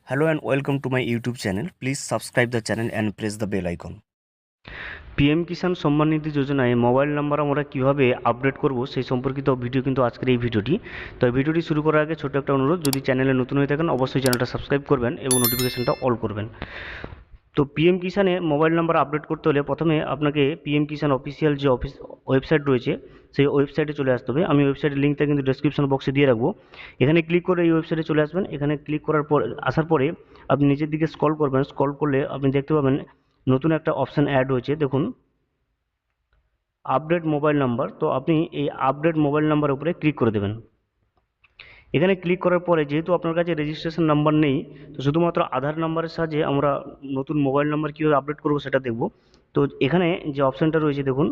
Hello and welcome to my YouTube channel. Please subscribe the channel and press the bell icon. PM Kisan Samman Nidhi যোজনায় mobile number আমরা কীভাবে update করব সেই সম্পর্কিত video কিন্তু আজকের এই ভিডিওটি। তো এই ভিডিওটি শুরু করার আগে ছোট্ট একটা অনুরোধ, যদি চ্যানেলে নতুন হয়ে থাকেন অবশ্যই চ্যানেলটা সাবস্ক্রাইব করবেন এবং নোটিফিকেশনটা অল করবেন। তো পিএম কিষাণে মোবাইল নাম্বার আপডেট করতে হলে প্রথমে আপনাকে পিএম কিষাণ অফিসিয়াল যে ওয়েবসাইট রয়েছে সেই ওয়েবসাইটে চলে আসতে হবে। আমি ওয়েবসাইটের লিঙ্কটা কিন্তু ডেসক্রিপশন বক্সে দিয়ে রাখবো। এখানে ক্লিক করে এই ওয়েবসাইটে চলে আসবেন। এখানে ক্লিক করার পর আসার পরে আপনি নিচের দিকে স্ক্রল করবেন। স্ক্রল করলে আপনি দেখতে পাবেন নতুন একটা অপশান অ্যাড হয়েছে, দেখুন আপডেট মোবাইল নাম্বার। তো আপনি এই আপডেট মোবাইল নাম্বারের উপরে ক্লিক করে দেবেন। এখানে ক্লিক করার পরে যেহেতু আপনার কাছে রেজিস্ট্রেশন নাম্বার নেই, তো শুধুমাত্র আধার নাম্বারের সাহায্যে আমরা নতুন মোবাইল নাম্বার কীভাবে আপডেট করবো সেটা দেখব। তো এখানে যে অপশানটা রয়েছে দেখুন,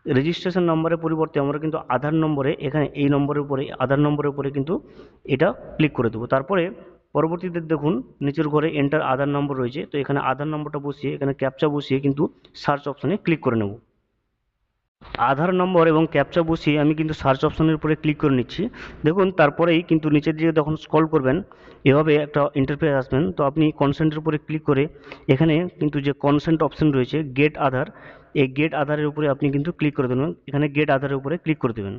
রেজিস্ট্রেশন নাম্বারের পরিবর্তে আমরা কিন্তু আধার নম্বরে, এখানে এই নম্বরের উপরে আধার নম্বরের উপরে কিন্তু এটা ক্লিক করে দেবো। তারপরে পরবর্তীতে দেখুন নিচের ঘরে এন্টার আধার নম্বর রয়েছে, তো এখানে আধার নম্বরটা বসিয়ে এখানে ক্যাপচা বসিয়ে কিন্তু সার্চ অপশানে ক্লিক করে নেব। আধার নম্বর এবং ক্যাপচা বসিয়ে আমি কিন্তু সার্চ অপশানের উপরে ক্লিক করে নিচ্ছি। দেখুন তারপরেই কিন্তু নিচের দিকে যখন স্ক্রল করবেন এভাবে একটা ইন্টারফেস আসবেন। তো আপনি কনসেন্টের উপরে ক্লিক করে এখানে কিন্তু যে কনসেন্ট অপশান রয়েছে গেট আধার, এই গেট আধারের উপরে আপনি কিন্তু ক্লিক করে দেবেন। এখানে গেট আধারের উপরে ক্লিক করে দেবেন।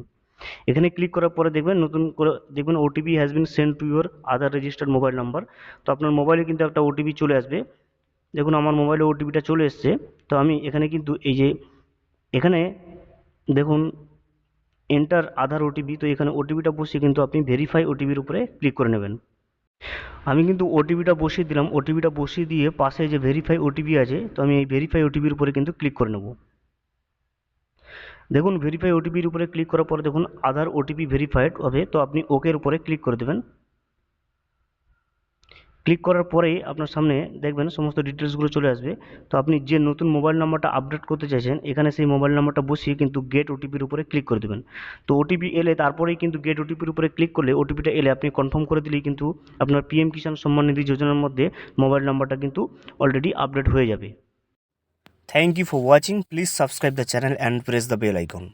এখানে ক্লিক করার পরে দেখবেন নতুন করে দেখবেন OTP has been send to your Aadhaar registered mobile number. তো আপনার মোবাইলে কিন্তু একটা ওটিপি চলে আসবে। দেখুন আমার মোবাইলে ওটিপিটা চলে এসছে। তো আমি এখানে কিন্তু এই যে এখানে দেখুন এন্টার আধার ওটিপি, তো এখানে ওটিপিটা বসিয়ে কিন্তু আপনি ভেরিফাই ওটিপির উপরে ক্লিক করে নেবেন। আমি কিন্তু ওটিপিটা বসিয়ে দিলাম। ওটিপিটা বসিয়ে দিয়ে পাশে যে ভেরিফাই ওটিপি আছে, তো আমি এই ভেরিফাই ওটিপির উপরে কিন্তু ক্লিক করে নেব। দেখুন ভেরিফাই ওটিপির উপরে ক্লিক করার পরে দেখুন আধার ওটিপি ভেরিফাইড হবে, তো আপনি ওকের উপরে ক্লিক করে দেবেন। ক্লিক করার পরেই আপনার সামনে দেখবেন সমস্ত ডিটেলসগুলো চলে আসবে। তো আপনি যে নতুন মোবাইল নাম্বারটা আপডেট করতে চাইছেন এখানে সেই মোবাইল নাম্বারটা বসিয়ে কিন্তু গেট ওটিপির উপরে ক্লিক করে দেবেন। তো ওটিপি এলে তারপরেই কিন্তু গেট ওটিপির উপরে ক্লিক করলে ওটিপিটা এলে আপনি কনফার্ম করে দিলেই কিন্তু আপনার পিএম কিষাণ সম্মান নিধি যোজনার মধ্যে মোবাইল নাম্বারটা কিন্তু অলরেডি আপডেট হয়ে যাবে। Thank you for watching. Please subscribe the channel and press the bell icon.